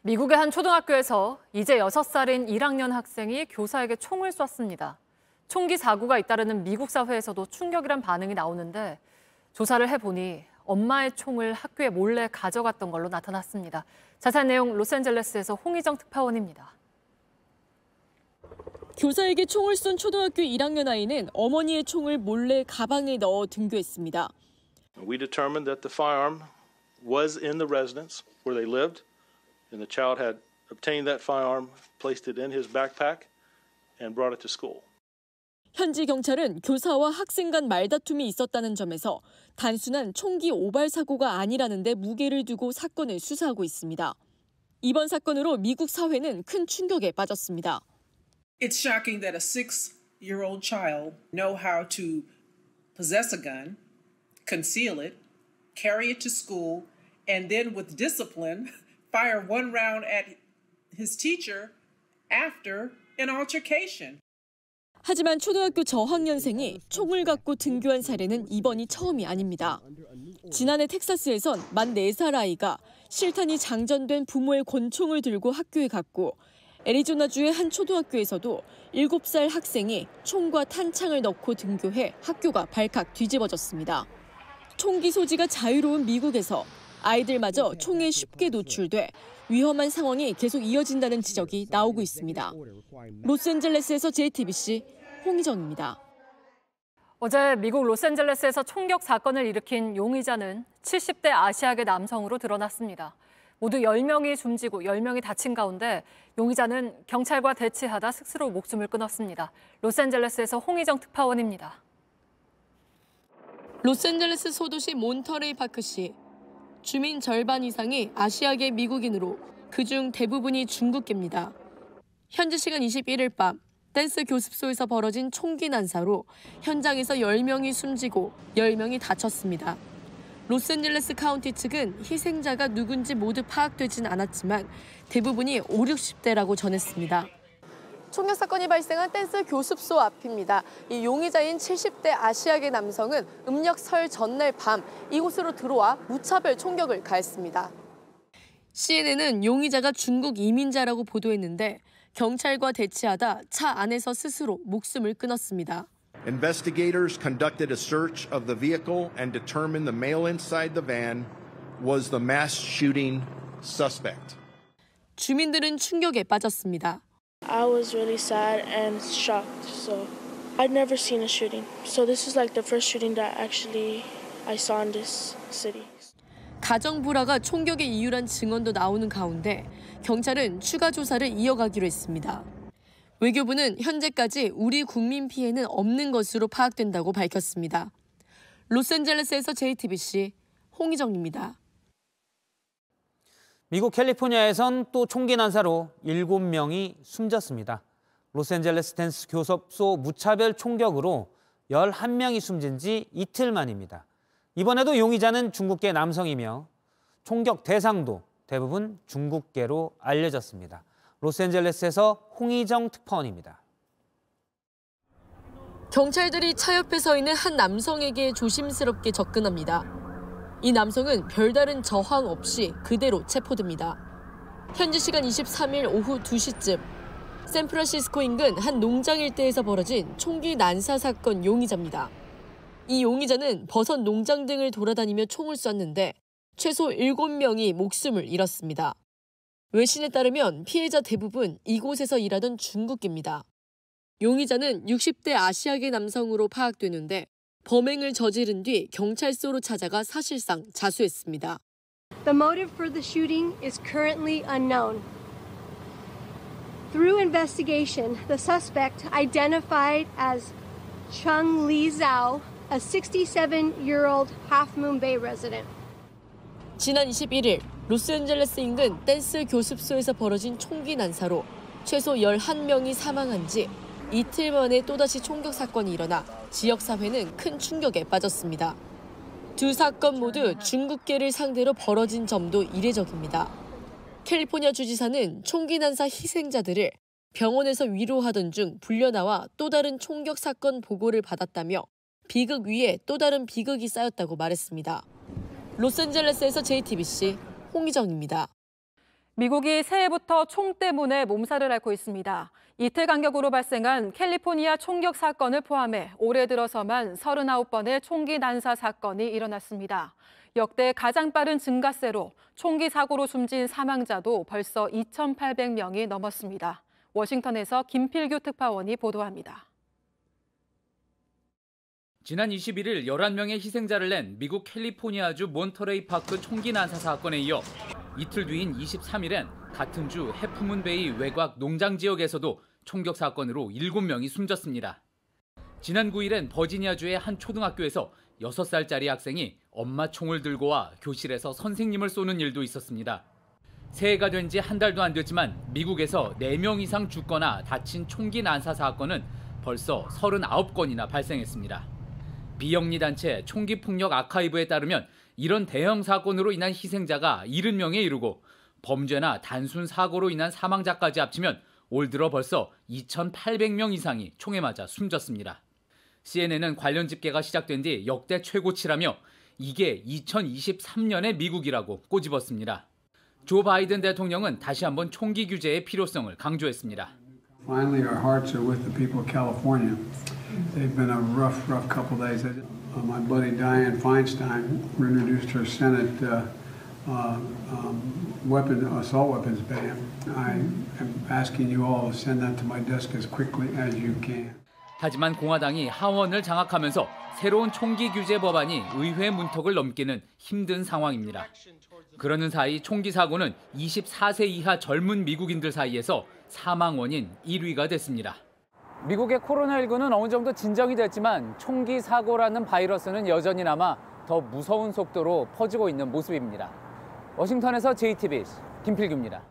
미국의 한 초등학교에서 이제 6살인 1학년 학생이 교사에게 총을 쐈습니다. 총기 사고가 잇따르는 미국 사회에서도 충격이란 반응이 나오는데 조사를 해보니 엄마의 총을 학교에 몰래 가져갔던 걸로 나타났습니다. 자세한 내용 로스앤젤레스에서 홍희정 특파원입니다. 교사에게 총을 쏜 초등학교 1학년 아이는 어머니의 총을 몰래 가방에 넣어 등교했습니다. We determined that the firearm was in the residence where they lived, and the child had obtained that firearm, placed it in his backpack, and brought it to school. 현지 경찰은 교사와 학생 간 말다툼이 있었다는 점에서 단순한 총기 오발 사고가 아니라는 데 무게를 두고 사건을 수사하고 있습니다. 이번 사건으로 미국 사회는 큰 충격에 빠졌습니다. It's shocking that a 6-year-old child know how to possess a gun, conceal it, carry it to school, and then with discipline fire one round at his teacher after an altercation. 하지만 초등학교 저학년생이 총을 갖고 등교한 사례는 이번이 처음이 아닙니다. 지난해 텍사스에선 만 4살 아이가 실탄이 장전된 부모의 권총을 들고 학교에 갔고 애리조나주의 한 초등학교에서도 7살 학생이 총과 탄창을 넣고 등교해 학교가 발칵 뒤집어졌습니다. 총기 소지가 자유로운 미국에서 아이들마저 총에 쉽게 노출돼 위험한 상황이 계속 이어진다는 지적이 나오고 있습니다. 로스앤젤레스에서 JTBC 홍희정입니다. 어제 미국 로스앤젤레스에서 총격 사건을 일으킨 용의자는 70대 아시아계 남성으로 드러났습니다. 모두 10명이 숨지고 10명이 다친 가운데 용의자는 경찰과 대치하다 스스로 목숨을 끊었습니다. 로스앤젤레스에서 홍희정 특파원입니다. 로스앤젤레스 소도시 몬터레이 파크시. 주민 절반 이상이 아시아계 미국인으로 그중 대부분이 중국계입니다. 현지 시간 21일 밤 댄스 교습소에서 벌어진 총기 난사로 현장에서 10명이 숨지고 10명이 다쳤습니다. 로스앤젤레스 카운티 측은 희생자가 누군지 모두 파악되진 않았지만 대부분이 50-60대라고 전했습니다. 총격 사건이 발생한 댄스 교습소 앞입니다. 이 용의자인 70대 아시아계 남성은 음력 설 전날 밤 이곳으로 들어와 무차별 총격을 가했습니다. CNN은 용의자가 중국 이민자라고 보도했는데 경찰과 대치하다 차 안에서 스스로 목숨을 끊었습니다. Investigators conducted a search of the vehicle and determined the male inside the van was the mass shooting suspect. 주민들은 충격에 빠졌습니다. I was really sad and shocked. So I'd never seen a shooting. So this is like the first shooting that actually I saw in this city. 가정 불화가 총격의 이유란 증언도 나오는 가운데 경찰은 추가 조사를 이어가기로 했습니다. 외교부는 현재까지 우리 국민 피해는 없는 것으로 파악된다고 밝혔습니다. 로스앤젤레스에서 JTBC 홍희정입니다. 미국 캘리포니아에선 또 총기 난사로 7명이 숨졌습니다. 로스앤젤레스 댄스 교습소 무차별 총격으로 11명이 숨진 지 이틀 만입니다. 이번에도 용의자는 중국계 남성이며 총격 대상도 대부분 중국계로 알려졌습니다. 로스앤젤레스에서 홍희정 특파원입니다. 경찰들이 차 옆에 서 있는 한 남성에게 조심스럽게 접근합니다. 이 남성은 별다른 저항 없이 그대로 체포됩니다. 현지 시간 23일 오후 2시쯤 샌프란시스코 인근 한 농장 일대에서 벌어진 총기 난사 사건 용의자입니다. 이 용의자는 버섯 농장 등을 돌아다니며 총을 쐈는데 최소 7명이 목숨을 잃었습니다. 외신에 따르면 피해자 대부분 이곳에서 일하던 중국계입니다. 용의자는 60대 아시아계 남성으로 파악되는데 범행을 저지른 뒤 경찰서로 찾아가 사실상 자수했습니다. The motive for the shooting is currently unknown. Through investigation, the suspect identified as Chung Li Zhao, a 67-year-old Half Moon Bay resident. 지난 21일 로스앤젤레스 인근 댄스 교습소에서 벌어진 총기 난사로 최소 11명이 사망한 지 이틀 만에 또다시 총격 사건이 일어나 지역사회는 큰 충격에 빠졌습니다. 두 사건 모두 중국계를 상대로 벌어진 점도 이례적입니다. 캘리포니아 주지사는 총기 난사 희생자들을 병원에서 위로하던 중 불려나와 또 다른 총격 사건 보고를 받았다며 비극 위에 또 다른 비극이 쌓였다고 말했습니다. 로스앤젤레스에서 JTBC 홍희정입니다. 미국이 새해부터 총 때문에 몸살을 앓고 있습니다. 이틀 간격으로 발생한 캘리포니아 총격 사건을 포함해 올해 들어서만 39번의 총기 난사 사건이 일어났습니다. 역대 가장 빠른 증가세로 총기 사고로 숨진 사망자도 벌써 2,800명이 넘었습니다. 워싱턴에서 김필규 특파원이 보도합니다. 지난 21일 11명의 희생자를 낸 미국 캘리포니아주 몬터레이 파크 총기 난사 사건에 이어 이틀 뒤인 23일엔 같은 주 해프문베이 외곽 농장 지역에서도 총격 사건으로 7명이 숨졌습니다. 지난 9일엔 버지니아주의 한 초등학교에서 6살짜리 학생이 엄마 총을 들고 와 교실에서 선생님을 쏘는 일도 있었습니다. 새해가 된 지 한 달도 안 됐지만 미국에서 4명 이상 죽거나 다친 총기 난사 사건은 벌써 39건이나 발생했습니다. 비영리 단체 총기폭력 아카이브에 따르면 이런 대형 사건으로 인한 희생자가 70명에 이르고 범죄나 단순 사고로 인한 사망자까지 합치면 올 들어 벌써 2,800명 이상이 총에 맞아 숨졌습니다. CNN은 관련 집계가 시작된 뒤 역대 최고치라며 이게 2023년의 미국이라고 꼬집었습니다. 조 바이든 대통령은 다시 한번 총기 규제의 필요성을 강조했습니다. Finally, our hearts are with the people of California. They've been a rough couple days. My buddy Dianne Feinstein introduced her Senate assault weapons ban. I am asking you all to send that to my desk as quickly as you can. 하지만 공화당이 하원을 장악하면서 새로운 총기 규제 법안이 의회 문턱을 넘기는 힘든 상황입니다. 그러는 사이 총기 사고는 24세 이하 젊은 미국인들 사이에서 사망 원인 1위가 됐습니다. 미국의 코로나19는 어느 정도 진정이 됐지만 총기 사고라는 바이러스는 여전히 남아 더 무서운 속도로 퍼지고 있는 모습입니다. 워싱턴에서 JTBC 김필규입니다.